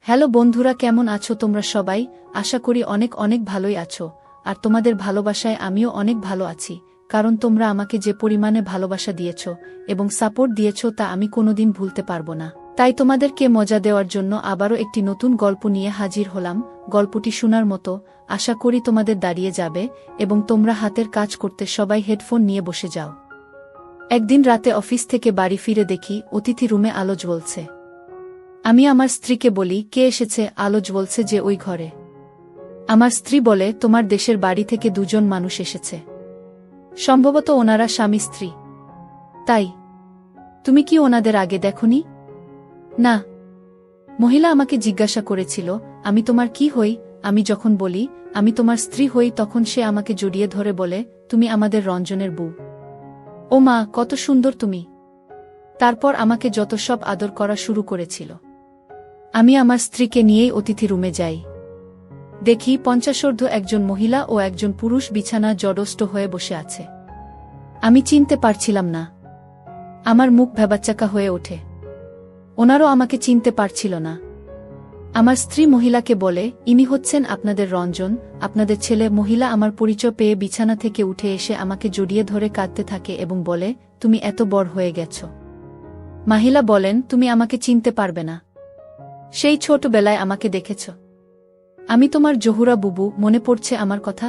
Hello বন্ধুরা, কেমন আছো তোমরা সবাই? আশা করি অনেক অনেক ভালোই আছো। আর তোমাদের ভালোবাসায় আমিও অনেক ভালো আছি, কারণ তোমরা আমাকে যে পরিমাণে ভালোবাসা দিয়েছ এবং সাপোর্ট দিয়েছ তা আমি কোনোদিন ভুলতে পারবো না। তাই তোমাদেরকে মজা দেওয়ার জন্য আবারও একটি নতুন গল্প নিয়ে হাজির হলাম। গল্পটি শোনার মতো, আশা করি তোমাদের দাঁড়িয়ে যাবে এবং তোমরা হাতের কাজ করতে সবাই হেডফোন নিয়ে বসে যাও। একদিন রাতে অফিস থেকে বাড়ি ফিরে দেখি অতিথি রুমে আলো জ্বলছে। আমি আমার স্ত্রীকে বলি, কে এসেছে? আলো জ্বলছে যে ওই ঘরে। আমার স্ত্রী বলে, তোমার দেশের বাড়ি থেকে দুজন মানুষ এসেছে, সম্ভবত ওনারা স্বামী স্ত্রী। তাই তুমি কি ওনাদের আগে দেখোনি? না। মহিলা আমাকে জিজ্ঞাসা করেছিল, আমি তোমার কি হই? আমি যখন বলি আমি তোমার স্ত্রী হই, তখন সে আমাকে জড়িয়ে ধরে বলে, তুমি আমাদের রঞ্জনের বউ। ও মা, কত সুন্দর তুমি! তারপর আমাকে যত সব আদর করা শুরু করেছিল। আমি আমার স্ত্রীকে নিয়েই অতিথি রুমে যাই। দেখি 50 একজন মহিলা ও একজন পুরুষ বিছানা জড়ষ্ট হয়ে বসে আছে। আমি চিনতে পারছিলাম না। আমার মুখ ভ্যাবাচ্চাকা হয়ে ওঠে। ওনারও আমাকে চিনতে পারছিল না। আমার স্ত্রী মহিলাকে বলে, ইনি হচ্ছেন আপনাদের রঞ্জন, আপনাদের ছেলে। মহিলা আমার পরিচয় পেয়ে বিছানা থেকে উঠে এসে আমাকে জড়িয়ে ধরে কাঁদতে থাকে এবং বলে, তুমি এত বড় হয়ে গেছ। মহিলা বলেন, তুমি আমাকে চিনতে পারবে না। সেই ছোটবেলায় আমাকে দেখেছ। আমি তোমার জহুরা বুবু। মনে পড়ছে আমার কথা?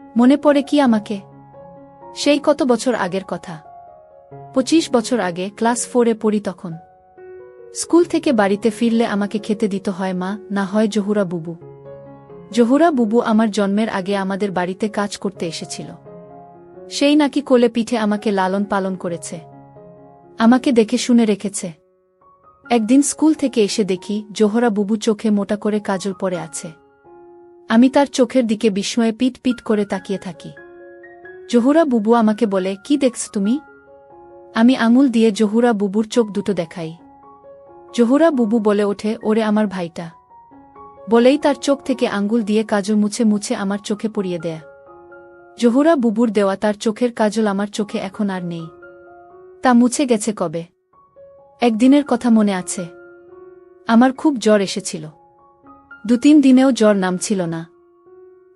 মনে পড়ে কি আমাকে? সেই কত বছর আগের কথা। 25 বছর আগে, ক্লাস 4-এ পড়ি তখন। স্কুল থেকে বাড়িতে ফিরলে আমাকে খেতে দিত হয় মা, না হয় জহুরা বুবু। জহুরা বুবু আমার জন্মের আগে আমাদের বাড়িতে কাজ করতে এসেছিল। সেই নাকি কোলে পিঠে আমাকে লালন পালন করেছে, আমাকে দেখে শুনে রেখেছে। একদিন স্কুল থেকে এসে দেখি জোহরা বুবু চোখে মোটা করে কাজল পরে আছে। আমি তার চোখের দিকে বিস্ময়ে পিট পিট করে তাকিয়ে থাকি। জহুরা বুবু আমাকে বলে, কি দেখছ তুমি? আমি আঙুল দিয়ে জহুরা বুবুর চোখ দুটো দেখাই। জহুরা বুবু বলে ওঠে, ওরে আমার ভাইটা। বলেই তার চোখ থেকে আঙ্গুল দিয়ে কাজল মুছে মুছে আমার চোখে পরিয়ে দেয়। জহুরা বুবুর দেওয়া তার চোখের কাজল আমার চোখে এখন আর নেই। তা মুছে গেছে কবে। একদিনের কথা মনে আছে। আমার খুব জ্বর এসেছিল। 2-3 দিনেও জ্বর নামছিল না।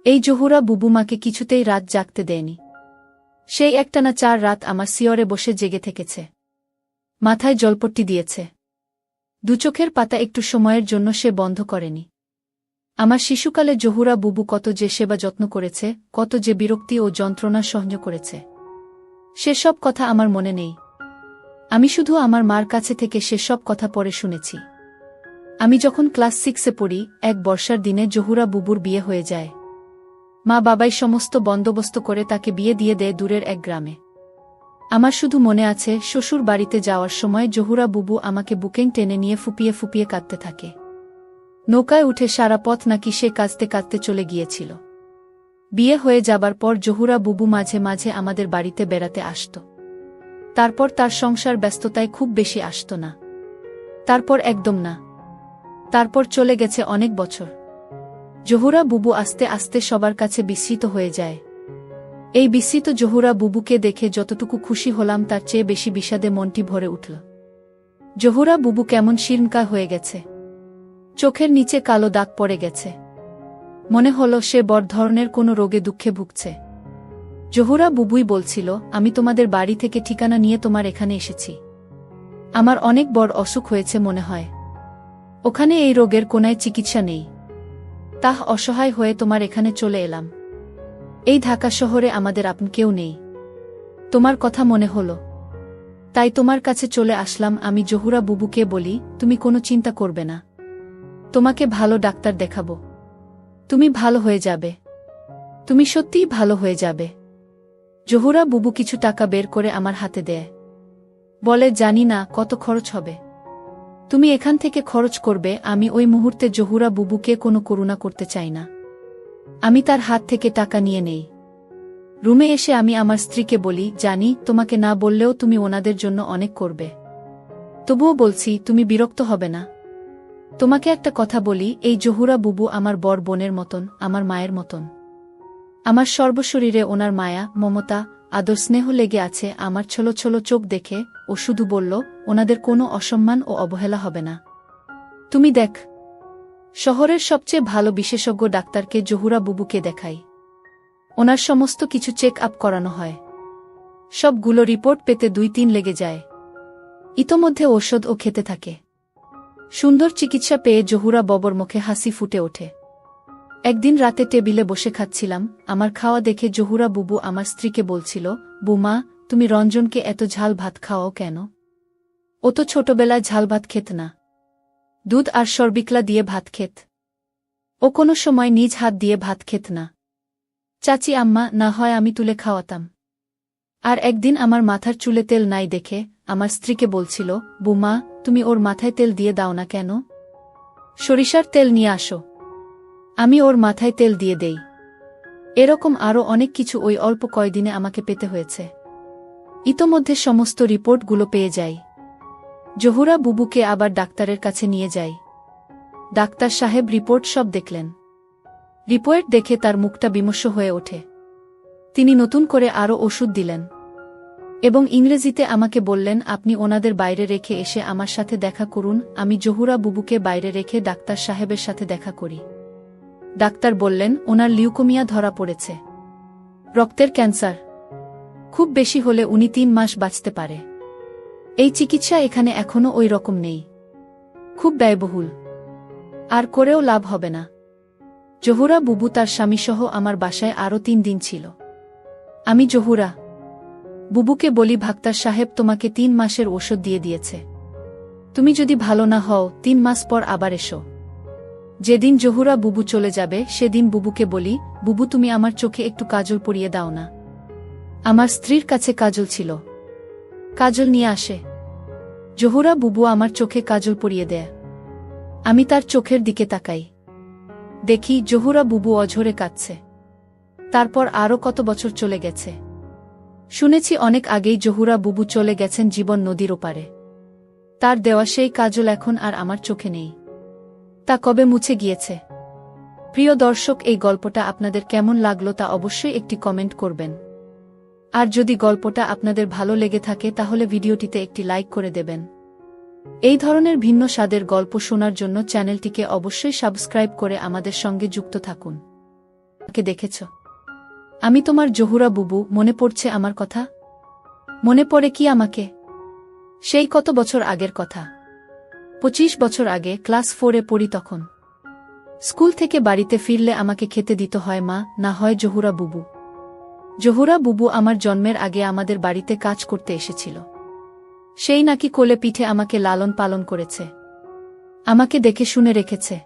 এই জহুরা বুবু মাকে কিছুতেই রাত জাগতে দেয়নি। সেই একটানা 4 রাত আমার সিয়রে বসে জেগে থেকেছে। মাথায় জলপট্টি দিয়েছে। দুচোখের পাতা একটু সময়ের জন্য সে বন্ধ করেনি। আমার শিশুকালে জহুরা বুবু কত যে সেবা যত্ন করেছে, কত যে বিরক্তি ও যন্ত্রণা সহ্য করেছে, সেসব কথা আমার মনে নেই। আমি শুধু আমার মার কাছে থেকে সেসব কথা পরে শুনেছি। আমি যখন ক্লাস 6-এ পড়ি, এক বর্ষার দিনে জহুরা বুবুর বিয়ে হয়ে যায়। মা বাবাই সমস্ত বন্দোবস্ত করে তাকে বিয়ে দিয়ে দেয় দূরের এক গ্রামে। আমার শুধু মনে আছে, শ্বশুর বাড়িতে যাওয়ার সময় জহুরা বুবু আমাকে বুকেং টেনে নিয়ে ফুপিয়ে ফুপিয়ে কাঁদতে থাকে। নৌকায় উঠে সারা পথ নাকি সে কাঁদতে কাঁদতে চলে গিয়েছিল। বিয়ে হয়ে যাবার পর জহুরা বুবু মাঝে মাঝে আমাদের বাড়িতে বেড়াতে আসত। তারপর তার সংসার ব্যস্ততায় খুব বেশি আসত না। তারপর একদম না। তারপর চলে গেছে অনেক বছর। জহুরা বুবু আস্তে আস্তে সবার কাছে বিস্মিত হয়ে যায়। এই বিস্মিত জহুরা বুবুকে দেখে যতটুকু খুশি হলাম তার চেয়ে বেশি বিষাদে মনটি ভরে উঠল। জহুরা বুবু কেমন শীর্ণকায় হয়ে গেছে। চোখের নিচে কালো দাগ পড়ে গেছে। মনে হলো সে বড় ধরনের কোনো রোগে দুঃখে ভুগছে। জহুরা বুবুই বলছিল, আমি তোমাদের বাড়ি থেকে ঠিকানা নিয়ে তোমার এখানে এসেছি। আমার অনেক বড় অসুখ হয়েছে মনে হয়। ওখানে এই রোগের কোনায় চিকিৎসা নেই। তাহ অসহায় হয়ে তোমার এখানে চলে এলাম। এই ঢাকা শহরে আমাদের আপন কেউ নেই। তোমার কথা মনে হলো, তাই তোমার কাছে চলে আসলাম। আমি জহুরা বুবুকে বলি, তুমি কোনো চিন্তা করবে না। তোমাকে ভালো ডাক্তার দেখাবো। তুমি ভালো হয়ে যাবে। তুমি সত্যিই ভালো হয়ে যাবে। জহুরা বুবু কিছু টাকা বের করে আমার হাতে দেয়। বলে, জানি না কত খরচ হবে। তুমি এখান থেকে খরচ করবে। আমি ওই মুহূর্তে জহুরা বুবুকে কোনো করুণা করতে চাই না। আমি তার হাত থেকে টাকা নিয়ে নেই। রুমে এসে আমি আমার স্ত্রীকে বলি, জানি তোমাকে না বললেও তুমি ওনাদের জন্য অনেক করবে। তবুও বলছি, তুমি বিরক্ত হবে না। তোমাকে একটা কথা বলি, এই জহুরা বুবু আমার বড় বোনের মতন, আমার মায়ের মতন। আমার সর্বশরীরে ওনার মায়া, মমতা, আদর, স্নেহ লেগে আছে। আমার ছোলো ছোলো চোখ দেখে ও শুধু বলল, ওনাদের কোনো অসম্মান ও অবহেলা হবে না। তুমি দেখ, শহরের সবচেয়ে ভালো বিশেষজ্ঞ ডাক্তারকে জহুরা বুবুকে দেখাই। ওনার সমস্ত কিছু চেক আপ করানো হয়। সবগুলো রিপোর্ট পেতে 2-3 লেগে যায়। ইতোমধ্যে ঔষধও খেতে থাকে। সুন্দর চিকিৎসা পেয়ে জহুরা ববর মুখে হাসি ফুটে ওঠে। একদিন রাতে টেবিলে বসে খাচ্ছিলাম, আমার খাওয়া দেখে জহুরা বুবু আমার স্ত্রীকে বলছিল, বুমা, তুমি রঞ্জনকে এত ঝাল ভাত খাওয়াও কেন? ও তো ছোটবেলায় ঝাল ভাত খেত না। দুধ আর সরবিকলা দিয়ে ভাত খেত। ও কোনো সময় নিজ হাত দিয়ে ভাত খেত না। চাচি আম্মা, না হয় আমি তুলে খাওয়াতাম। আর একদিন আমার মাথার চুলে তেল নাই দেখে আমার স্ত্রীকে বলছিল, বুমা, তুমি ওর মাথায় তেল দিয়ে দাও না কেন? সরিষার তেল নিয়ে আসো। আমি ওর মাথায় তেল দিয়ে দেই। এরকম আরও অনেক কিছু ওই অল্প কয়দিনে আমাকে পেতে হয়েছে। ইতোমধ্যে সমস্ত রিপোর্টগুলো পেয়ে যাই। জহুরা বুবুকে আবার ডাক্তারের কাছে নিয়ে যাই। ডাক্তার সাহেব রিপোর্ট সব দেখলেন। রিপোর্ট দেখে তার মুখটা বিমর্ষ হয়ে ওঠে। তিনি নতুন করে আরও ওষুধ দিলেন এবং ইংরেজিতে আমাকে বললেন, আপনি ওনাদের বাইরে রেখে এসে আমার সাথে দেখা করুন। আমি জহুরা বুবুকে বাইরে রেখে ডাক্তার সাহেবের সাথে দেখা করি। ডাক্তার বললেন, ওনার লিউকোমিয়া ধরা পড়েছে, রক্তের ক্যান্সার। খুব বেশি হলে উনি 3 মাস বাঁচতে পারে। এই চিকিৎসা এখানে এখনও ওই রকম নেই, খুব ব্যয়বহুল, আর করেও লাভ হবে না। জহুরা বুবু তার স্বামীসহ আমার বাসায় আরও 3 দিন ছিল। আমি জহুরা বুবুকে বলি, ডাক্তার সাহেব তোমাকে 3 মাসের ওষুধ দিয়ে দিয়েছে। তুমি যদি ভালো না হও 3 মাস পর আবার এসো। যেদিন জহুরা বুবু চলে যাবে সেদিন বুবুকে বলি, বুবু, তুমি আমার চোখে একটু কাজল পরিয়ে দাও না। আমার স্ত্রীর কাছে কাজল ছিল, কাজল নিয়ে আসে। জহুরা বুবু আমার চোখে কাজল পরিয়ে দেয়। আমি তার চোখের দিকে তাকাই, দেখি জহুরা বুবু অঝরে কাঁদছে। তারপর আরও কত বছর চলে গেছে। শুনেছি অনেক আগেই জহুরা বুবু চলে গেছেন জীবন নদীর ওপারে। তার দেওয়া সেই কাজল এখন আর আমার চোখে নেই। তা কবে মুছে গিয়েছে। প্রিয় দর্শক, এই গল্পটা আপনাদের কেমন লাগলো তা অবশ্যই একটি কমেন্ট করবেন। আর যদি গল্পটা আপনাদের ভালো লেগে থাকে তাহলে ভিডিওটিতে একটি লাইক করে দেবেন। এই ধরনের ভিন্ন স্বাদের গল্প শোনার জন্য চ্যানেলটিকে অবশ্যই সাবস্ক্রাইব করে আমাদের সঙ্গে যুক্ত থাকুন। কে দেখেছ? আমি তোমার জহুরা বুবু। মনে পড়ছে আমার কথা? মনে পড়ে কি আমাকে? সেই কত বছর আগের কথা। 25 বছর আগে ক্লাস 4-এ পড়ি তখন। স্কুল থেকে বাড়িতে ফিরলে আমাকে খেতে দিত হয় মা, না হয় জহুরা বুবু। জহুরা বুবু আমার জন্মের আগে আমাদের বাড়িতে কাজ করতে এসেছিল। সেই নাকি কোলে পিঠে আমাকে লালন পালন করেছে, আমাকে দেখে শুনে রেখেছে।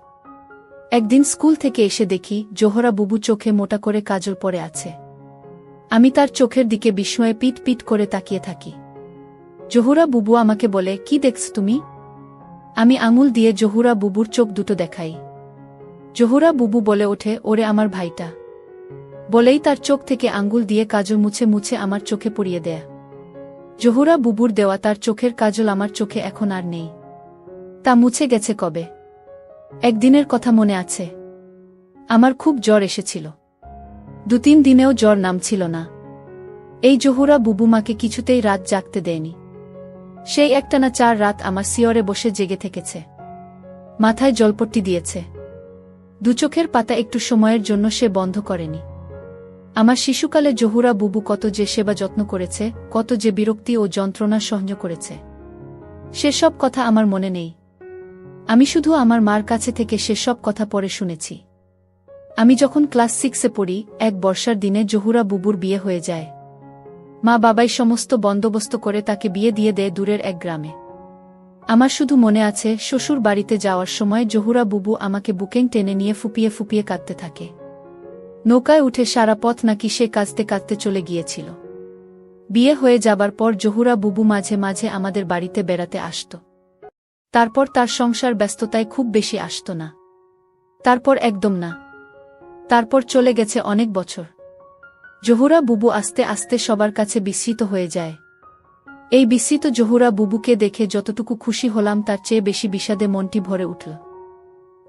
একদিন স্কুল থেকে এসে দেখি জহুরা বুবু চোখে মোটা করে কাজল পরে আছে। আমি তার চোখের দিকে বিস্ময়ে পিট পিট করে তাকিয়ে থাকি। জহুরা বুবু আমাকে বলে, কি দেখছ তুমি? আমি আঙুল দিয়ে জহুরা বুবুর চোখ দুটো দেখাই। জহুরা বুবু বলে ওঠে, ওরে আমার ভাইটা। বলেই তার চোখ থেকে আঙ্গুল দিয়ে কাজল মুছে মুছে আমার চোখে পরিয়ে দেয়। জহুরা বুবুর দেওয়া তার চোখের কাজল আমার চোখে এখন আর নেই। তা মুছে গেছে কবে। একদিনের কথা মনে আছে। আমার খুব জ্বর এসেছিল। 2-3 দিনেও জ্বর নামছিল না। এই জহুরা বুবু মাকে কিছুতেই রাত জাগতে দেয়নি। সেই একটানা 4 রাত আমার সিয়রে বসে জেগে থেকেছে। মাথায় জলপট্টি দিয়েছে। 2 চোখের পাতা একটু সময়ের জন্য সে বন্ধ করেনি। আমার শিশুকালে জহুরা বুবু কত যে সেবা যত্ন করেছে, কত যে বিরক্তি ও যন্ত্রণা সহ্য করেছে, সেসব কথা আমার মনে নেই। আমি শুধু আমার মার কাছে থেকে সেসব কথা পরে শুনেছি। আমি যখন ক্লাস 6-এ পড়ি, এক বর্ষার দিনে জহুরা বুবুর বিয়ে হয়ে যায়। মা বাবাই সমস্ত বন্দোবস্ত করে তাকে বিয়ে দিয়ে দেয় দূরের এক গ্রামে। আমার শুধু মনে আছে শ্বশুর বাড়িতে যাওয়ার সময় জহুরা বুবু আমাকে বুকেং টেনে নিয়ে ফুপিয়ে ফুপিয়ে কাঁদতে থাকে। নৌকায় উঠে সারা পথ নাকি সে কাঁদতে কাঁদতে চলে গিয়েছিল। বিয়ে হয়ে যাবার পর জহুরা বুবু মাঝে মাঝে আমাদের বাড়িতে বেড়াতে আসত। তারপর তার সংসার ব্যস্ততায় খুব বেশি আসত না। তারপর একদম না। তারপর চলে গেছে অনেক বছর। জহুরা বুবু আস্তে আস্তে সবার কাছে বিস্মিত হয়ে যায়। এই বিস্মিত জহুরা বুবুকে দেখে যতটুকু খুশি হলাম তার চেয়ে বেশি বিষাদে মনটি ভরে উঠল।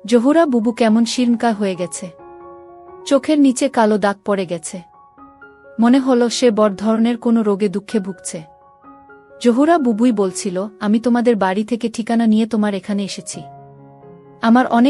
জহুরা বুবু কেমন শীর্ণকায় হয়ে গেছে। চোখের নিচে কালো দাগ পড়ে গেছে। মনে হলো সে বড় ধরনের কোনো রোগে দুঃখে ভুগছে। জহুরা বুবুই বলছিল, আমি তোমাদের বাড়ি থেকে ঠিকানা নিয়ে তোমার এখানে এসেছি। আমার অনেক